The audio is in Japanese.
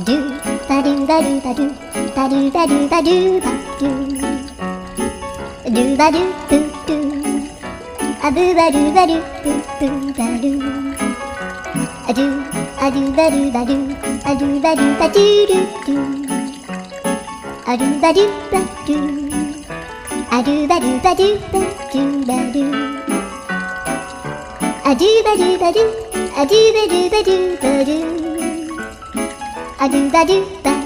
ドゥバドゥバドゥバドゥバドゥバドゥバドゥバドゥドゥバドゥブドゥアブバドゥバドゥブブバドゥアドゥアドゥバドゥバドゥアドゥバドゥバドゥドゥドゥアドゥバドゥバドゥアドゥバドゥバドゥバドゥバドゥアドゥバドゥバドゥアドゥバドゥバドゥバドゥアドゥバドゥバ